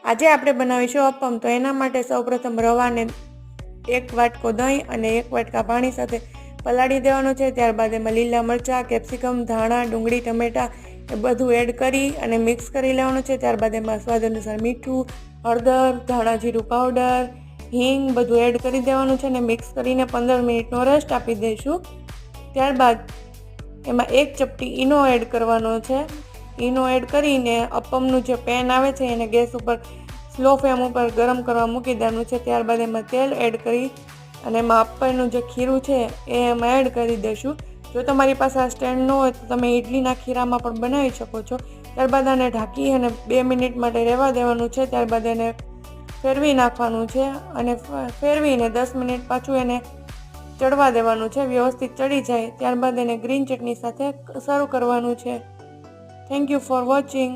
આજે આપણે બનાવીશું અપમ। તો એના માટે સૌપ્રથમ રવાને 1 વાટકો દહીં અને 1 વાટકા પાણી સાથે પલાળી દેવાનું છે। ત્યારબાદ એમાં લીલા મરચાં, કેપ્સિકમ, ધાણા, ડુંગળી, ટમેટાં એ બધું એડ કરી અને મિક્સ કરી લેવાનું છે। ત્યારબાદ એમાં સ્વાદ અનુસાર મીઠું, હળદર, ધાણા જીરું પાવડર, હિંગ બધું એડ કરી દેવાનું છે અને મિક્સ કરીને 15 મિનિટનો રેસ્ટ આપી દઈશું। ત્યારબાદ એમાં 1 ચપટી ઈનો એડ કરવાનો છે। ઈનો એડ કરીને અપમનું જે પેન આવે છે એને ગેસ ઉપર સ્લો ફ્લેમ ઉપર ગરમ કરવા મૂકી દેવાનું છે। ત્યારબાદ એમાં તેલ એડ કરી અને એમાં અપમનું જે ખીરું છે એ એમાં એડ કરી દઈશું। જો તમારી પાસે આ સ્ટેન્ડ ન હોય તો તમે ઇડલીના ખીરામાં પણ બનાવી શકો છો। ત્યારબાદ આને ઢાંકી અને 2 મિનિટ માટે રહેવા દેવાનું છે। ત્યારબાદ એને ફેરવી નાખવાનું છે અને ફેરવીને 10 મિનિટ પાછું એને ચડવા દેવાનું છે, વ્યવસ્થિત ચડી જાય ત્યારબાદ એને ગ્રીન ચટણી સાથે સર્વ કરવાનું છે। Thank you for watching.